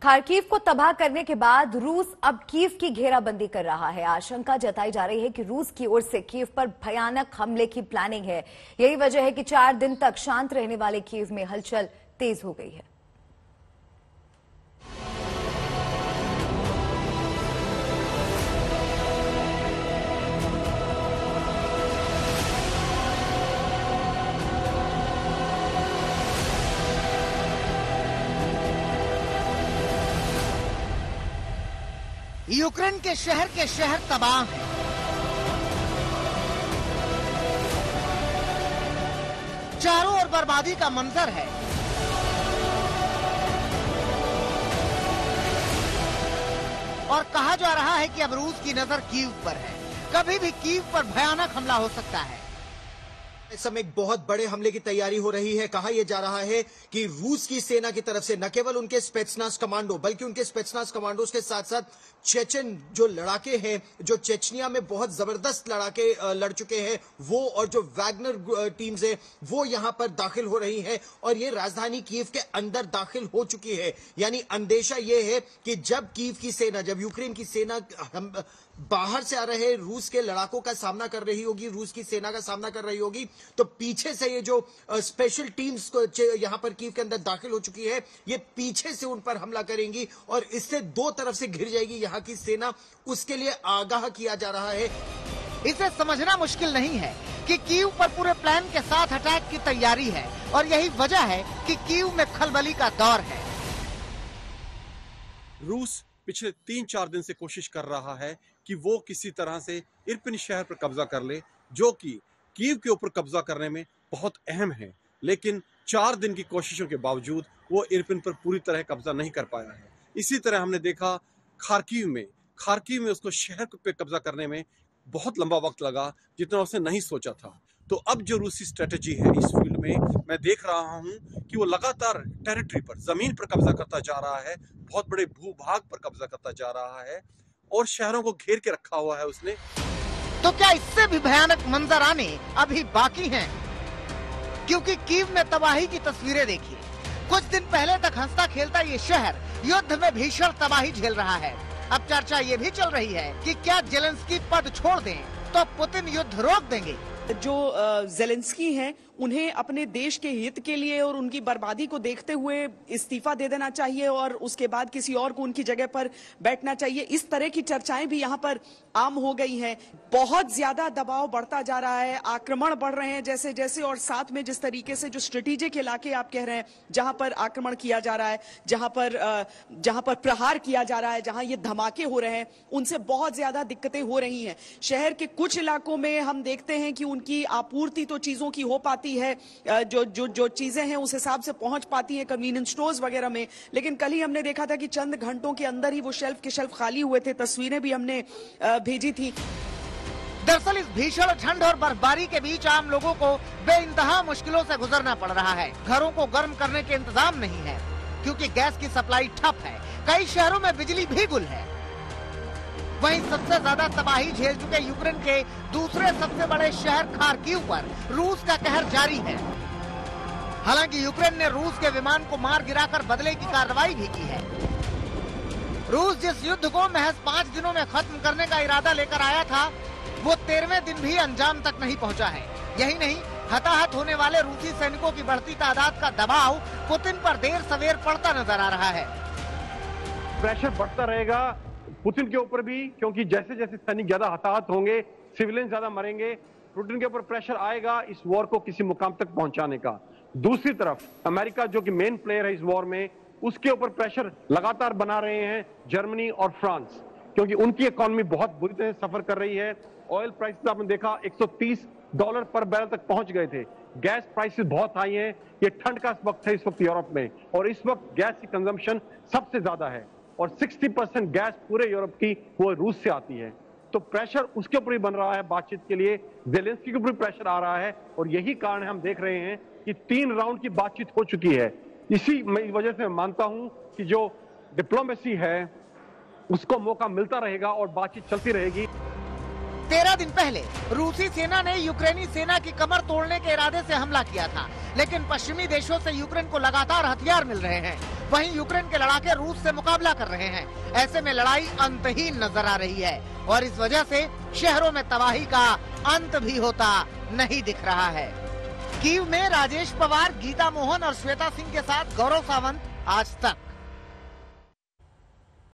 Kharkiv को तबाह करने के बाद रूस अब कीव की घेराबंदी कर रहा है। आशंका जताई जा रही है कि रूस की ओर से कीव पर भयानक हमले की प्लानिंग है। यही वजह है कि 4 दिन तक शांत रहने वाले कीव में हलचल तेज हो गई है। यूक्रेन के शहर तबाह हैं। चारों ओर बर्बादी का मंजर है। और कहा जा रहा है कि अब रूस की नजर कीव पर है। कभी भी कीव पर भयानक हमला हो सकता है। इस समय एक बहुत बड़े हमले की तैयारी हो रही है। कहा यह जा रहा है कि रूस की सेना की तरफ से न केवल उनके स्पेट्सनाज कमांडो बल्कि उनके स्पेट्सनाज कमांडोज के साथ साथ चेचन जो लड़ाके हैं, जो चेचनिया में बहुत जबरदस्त लड़ाके लड़ चुके हैं, वो और जो वैगनर टीम्स है वो यहां पर दाखिल हो रही है और ये राजधानी कीव के अंदर दाखिल हो चुकी है। यानी अंदेशा ये है कि जब कीव की सेना, जब यूक्रेन की सेना बाहर से आ रहे रूस के लड़ाकों का सामना कर रही होगी, रूस की सेना का सामना कर रही होगी, तो पीछे से ये जो स्पेशल टीम्स यहां पर कीव के अंदर दाखिल हो चुकी है, ये पीछे से उन पर हमला करेंगी और इससे दो तरफ से घिर जाएगी यहां की सेना। उसके लिए आगाह किया जा रहा है। इसे समझना मुश्किल नहीं है कि कीव पर पूरे प्लान के साथ अटैक की तैयारी है और यही वजह है कि कीव में खलबली का दौर है। रूस पिछले 3-4 दिन से कोशिश कर रहा है कि वो किसी तरह से इरपिन शहर पर कब्जा कर ले, जो कि कीव के ऊपर कब्जा करने में बहुत अहम है। लेकिन 4 दिन की कोशिशों के बावजूद वो इरपिन पर पूरी तरह कब्जा नहीं कर पाया है। इसी तरह हमने देखा खार्किव में उसको शहर पे कब्जा करने में बहुत लंबा वक्त लगा, जितना उसने नहीं सोचा था। तो अब जो रूसी स्ट्रेटेजी है इस फील्ड में, मैं देख रहा हूं कि वो लगातार टेरिटरी पर, जमीन पर कब्जा करता जा रहा है, बहुत बड़े भूभाग पर कब्जा करता जा रहा है और शहरों को घेर के रखा हुआ है उसने। तो क्या इससे भी भयानक मंजर आने अभी बाकी हैं? क्योंकि कीव में तबाही की तस्वीरें देखिए। कुछ दिन पहले तक हंसता खेलता ये शहर युद्ध में भीषण तबाही झेल रहा है। अब चर्चा ये भी चल रही है कि क्या जेलेंस्की पद छोड़ दें तो पुतिन युद्ध रोक देंगे। जो ज़ेलेंस्की हैं उन्हें अपने देश के हित के लिए और उनकी बर्बादी को देखते हुए इस्तीफा दे देना चाहिए और उसके बाद किसी और को उनकी जगह पर बैठना चाहिए। इस तरह की चर्चाएं भी यहाँ पर आम हो गई हैं। बहुत ज्यादा दबाव बढ़ता जा रहा है, आक्रमण बढ़ रहे हैं जैसे जैसे, और साथ में जिस तरीके से जो स्ट्रेटेजिक इलाके आप कह रहे हैं जहां पर आक्रमण किया जा रहा है, जहां पर प्रहार किया जा रहा है, जहां ये धमाके हो रहे हैं, उनसे बहुत ज्यादा दिक्कतें हो रही हैं। शहर के कुछ इलाकों में हम देखते हैं कि उनकी आपूर्ति तो चीजों की हो पाती है, जो चीजें हैं उस हिसाब से पहुंच पाती हैं कन्वीनियंस स्टोर्स वगैरह में, लेकिन कल ही हमने देखा था कि चंद घंटों के अंदर ही वो शेल्फ के शेल्फ खाली हुए थे। तस्वीरें भी हमने भेजी थी। दरअसल इस भीषण ठंड और बर्फबारी के बीच आम लोगों को बेइंतहा मुश्किलों से गुजरना पड़ रहा है। घरों को गर्म करने के इंतजाम नहीं है क्योंकि गैस की सप्लाई ठप है। कई शहरों में बिजली भी गुल है। वहीं सबसे ज्यादा तबाही झेल चुके यूक्रेन के दूसरे सबसे बड़े शहर खार्किव पर रूस का कहर जारी है। हालांकि यूक्रेन ने रूस के विमान को मार गिराकर बदले की कार्रवाई भी की है। रूस जिस युद्ध को महज 5 दिनों में खत्म करने का इरादा लेकर आया था, वो 13वें दिन भी अंजाम तक नहीं पहुंचा है। यही नहीं, हताहत होने वाले रूसी सैनिकों की बढ़ती तादाद का दबाव पुतिन पर देर सवेर पड़ता नजर आ रहा है। प्रेशर बढ़ता रहेगा पुतिन के ऊपर भी, क्योंकि जैसे जैसे सैनिक ज्यादा हताहत होंगे, सिविलियन ज्यादा मरेंगे, पुतिन के ऊपर प्रेशर आएगा इस वॉर को किसी मुकाम तक पहुंचाने का। दूसरी तरफ अमेरिका जो कि मेन प्लेयर है इस वॉर में, उसके ऊपर प्रेशर लगातार बना रहे हैं जर्मनी और फ्रांस, क्योंकि उनकी इकोनॉमी बहुत बुरी तरह सफर कर रही है। ऑयल प्राइसेस आपने देखा $130 पर बैरल तक पहुंच गए थे। गैस प्राइसेस बहुत हाई हैं। ये ठंड का वक्त है इस वक्त यूरोप में, और इस वक्त गैस की कंजम्पशन सबसे ज्यादा है और 60% गैस पूरे यूरोप की वो रूस से आती है। तो प्रेशर उसके ऊपर ही बन रहा है बातचीत के लिए, ज़ेलेंस्की के ऊपर प्रेशर आ रहा है और यही कारण है हम देख रहे हैं कि 3 राउंड की बातचीत हो चुकी है। इसी वजह से मैं मानता हूं कि जो डिप्लोमेसी है उसको मौका मिलता रहेगा और बातचीत चलती रहेगी। 13 दिन पहले रूसी सेना ने यूक्रेनी सेना की कमर तोड़ने के इरादे से हमला किया था, लेकिन पश्चिमी देशों से यूक्रेन को लगातार हथियार मिल रहे हैं। वहीं यूक्रेन के लड़ाके रूस से मुकाबला कर रहे हैं। ऐसे में लड़ाई अंतहीन नजर आ रही है और इस वजह से शहरों में तबाही का अंत भी होता नहीं दिख रहा है। कीव में राजेश पवार, गीता मोहन और श्वेता सिंह के साथ गौरव सावंत, आज तक।